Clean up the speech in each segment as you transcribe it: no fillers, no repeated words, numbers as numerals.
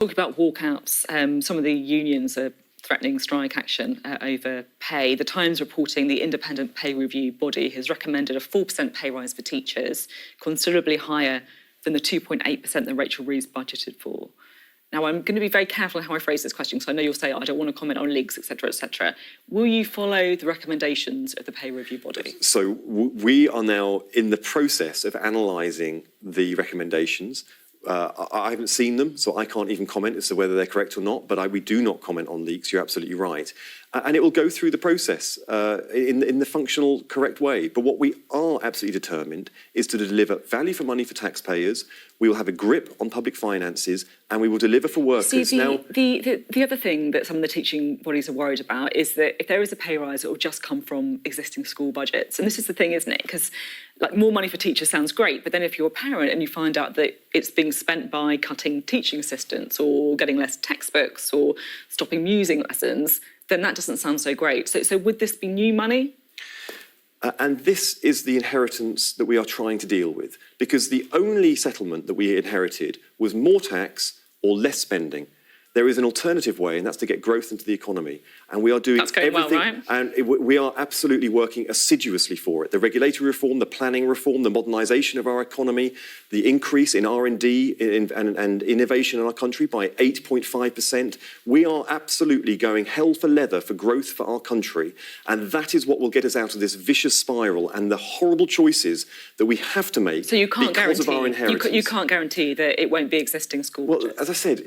Talking about walkouts, some of the unions are threatening strike action over pay. The Times reporting the independent pay review body has recommended a 4% pay rise for teachers, considerably higher than the 2.8% that Rachel Reeves budgeted for. Now, I'm going to be very careful how I phrase this question, because I know you'll say, I don't want to comment on leaks, etc., etc. Will you follow the recommendations of the pay review body? So we are now in the process of analysing the recommendations. I haven't seen them, so I can't even comment as to whether they're correct or not, but we do not comment on leaks, you're absolutely right. And it will go through the process in the functional, correct way. But what we are absolutely determined is to deliver value for money for taxpayers. We will have a grip on public finances, and we will deliver for workers. See, the other thing that some of the teaching bodies are worried about is that if there is a pay rise, it will just come from existing school budgets. And this is the thing, isn't it? Because like more money for teachers sounds great, but then if you're a parent and you find out that it's being spent by cutting teaching assistants or getting less textbooks or stopping music lessons, then that doesn't sound so great. So would this be new money? And this is the inheritance that we are trying to deal with, because the only settlement that we inherited was more tax or less spending. There is an alternative way, and that's to get growth into the economy. And we are doing everything, well, right? And we are absolutely working assiduously for it. The regulatory reform, the planning reform, the modernisation of our economy, the increase in R&D and innovation in our country by 8.5%. We are absolutely going hell for leather for growth for our country. And that is what will get us out of this vicious spiral and the horrible choices that we have to make because of our inheritance. You can't guarantee that it won't be existing school budgets. Well, as I said,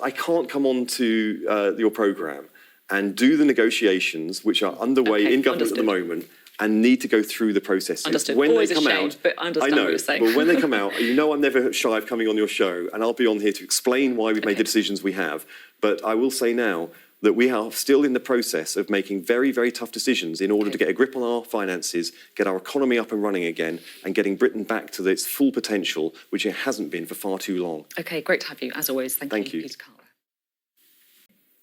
I can't come on to your programme and do the negotiations which are underway in government at the moment and need to go through the processes. Understood. When Always they come ashamed, out, but I understand what you're saying. But when they come out, I'm never shy of coming on your show, and I'll be on here to explain why we've made the decisions we have. But I will say now that we are still in the process of making very, very tough decisions in order to get a grip on our finances, get our economy up and running again, and getting Britain back to its full potential, which it hasn't been for far too long. OK, great to have you, as always. Thank you. Peter Carter.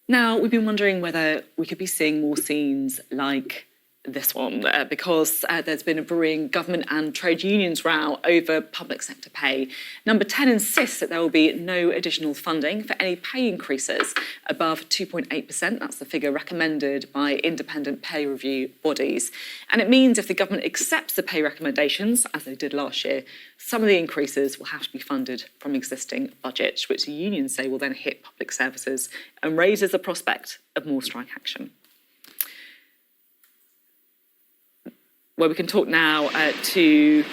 Now, we've been wondering whether we could be seeing more scenes like this one, because there's been a brewing government and trade unions row over public sector pay. Number 10 insists that there will be no additional funding for any pay increases above 2.8%. That's the figure recommended by independent pay review bodies. And it means if the government accepts the pay recommendations, as they did last year, some of the increases will have to be funded from existing budgets, which the unions say will then hit public services and raises the prospect of more strike action. Well, we can talk now to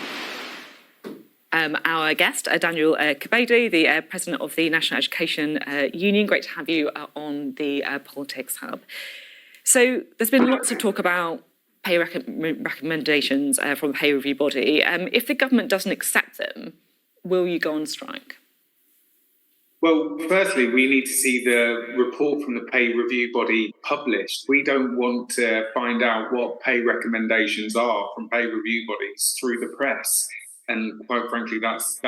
our guest, Daniel Kebede, the president of the National Education Union. Great to have you on the Politics Hub. So there's been lots of talk about pay recommendations from the pay review body. If the government doesn't accept them, will you go on strike? Well, firstly, we need to see the report from the pay review body published. We don't want to find out what pay recommendations are from pay review bodies through the press. And quite frankly, that's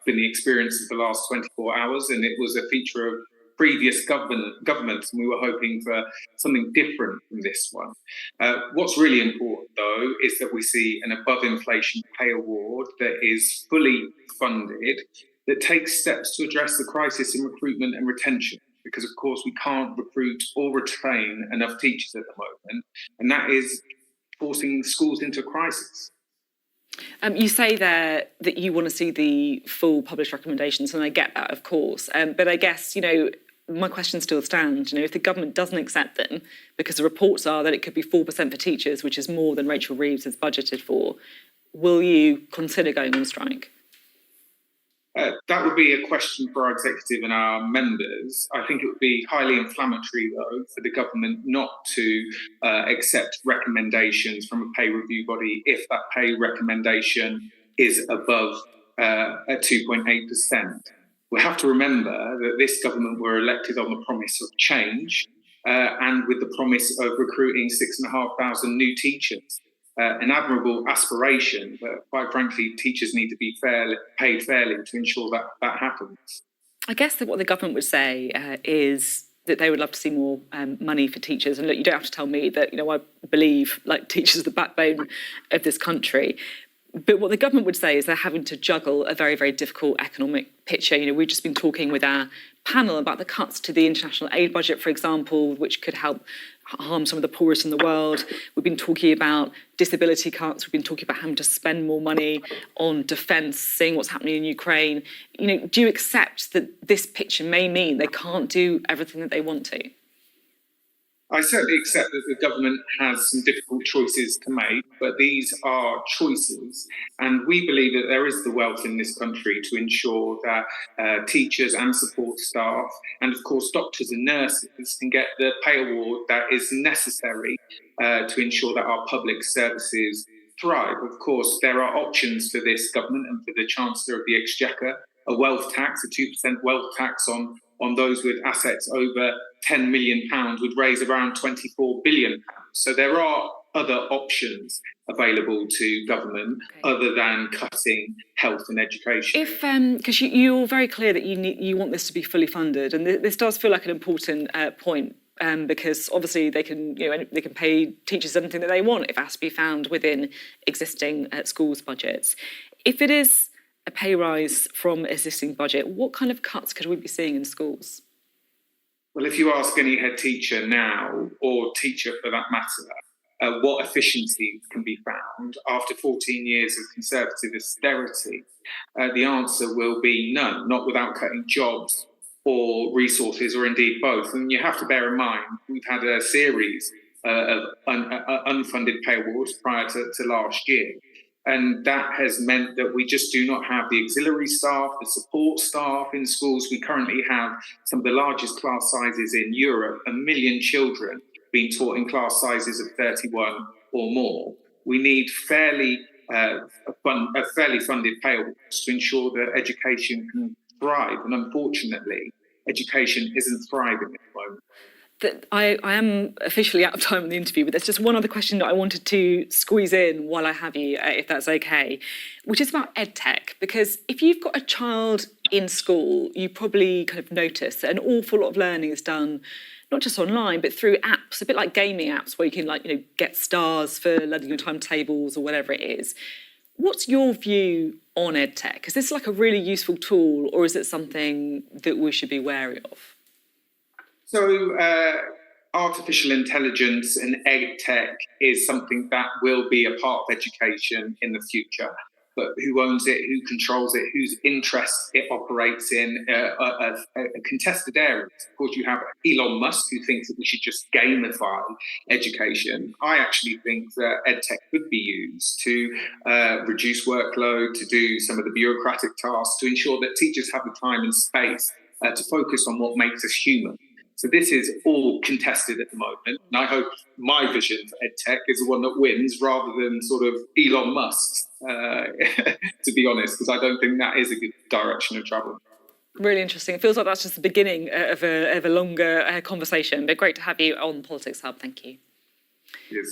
been the experience of the last 24 hours. And it was a feature of previous governments, and we were hoping for something different from this one. What's really important, though, is that we see an above-inflation pay award that is fully funded, that takes steps to address the crisis in recruitment and retention, because, of course, we can't recruit or retain enough teachers at the moment, and that is forcing schools into a crisis. You say there that you want to see the full published recommendations, and I get that, of course, but I guess, my question still stands. If the government doesn't accept them, because the reports are that it could be 4% for teachers, which is more than Rachel Reeves has budgeted for, will you consider going on strike? That would be a question for our executive and our members. I think it would be highly inflammatory, though, for the government not to accept recommendations from a pay review body if that pay recommendation is above 2.8%. We have to remember that this government were elected on the promise of change and with the promise of recruiting 6,500 new teachers. An admirable aspiration, but quite frankly, teachers need to be paid fairly to ensure that that happens. I guess that what the government would say is that they would love to see more money for teachers. And look, you don't have to tell me that, I believe teachers are the backbone of this country. But what the government would say is they're having to juggle a very, very difficult economic picture. We've just been talking with our panel about the cuts to the international aid budget, for example, which could help harm some of the poorest in the world. We've been talking about disability cuts. We've been talking about having to spend more money on defence, seeing what's happening in Ukraine. Do you accept that this picture may mean they can't do everything that they want to? I certainly accept that the government has some difficult choices to make, but these are choices. And we believe that there is the wealth in this country to ensure that teachers and support staff, and of course doctors and nurses, can get the pay award that is necessary to ensure that our public services thrive. Of course, there are options for this government and for the Chancellor of the Exchequer: a wealth tax, a 2% wealth tax on those with assets over £10 million would raise around £24 billion. So there are other options available to government other than cutting health and education. If because you're very clear that you want this to be fully funded, and this does feel like an important point. Because obviously they can pay teachers anything that they want if it has to be found within existing schools' budgets. If it is a pay rise from existing budget, what kind of cuts could we be seeing in schools? Well, if you ask any head teacher now, or teacher for that matter, what efficiencies can be found after 14 years of Conservative austerity, the answer will be none, not without cutting jobs or resources, or indeed both. And you have to bear in mind, we've had a series of unfunded pay awards prior to last year. And that has meant that we just do not have the auxiliary staff, the support staff in schools. We currently have some of the largest class sizes in Europe, 1 million children being taught in class sizes of 31 or more. We need fairly funded pay awards to ensure that education can thrive. And unfortunately, education isn't thriving at the moment. I am officially out of time on the interview, but there's just one other question that I wanted to squeeze in while I have you, if that's okay, which is about EdTech. Because if you've got a child in school, you probably kind of notice that an awful lot of learning is done not just online, but through apps, a bit like gaming apps where you can get stars for learning your timetables or whatever it is. What's your view on EdTech? Is this like a really useful tool, or is it something that we should be wary of? So artificial intelligence and EdTech is something that will be a part of education in the future. But who owns it, who controls it, whose interests it operates in, a contested areas. Of course, you have Elon Musk, who thinks that we should just gamify education. I actually think that EdTech could be used to reduce workload, to do some of the bureaucratic tasks, to ensure that teachers have the time and space to focus on what makes us human. So this is all contested at the moment. And I hope my vision for EdTech is the one that wins rather than sort of Elon Musk's, to be honest, because I don't think that is a good direction of travel. Really interesting. It feels like that's just the beginning of a longer conversation, but great to have you on Politics Hub. Thank you. Yes.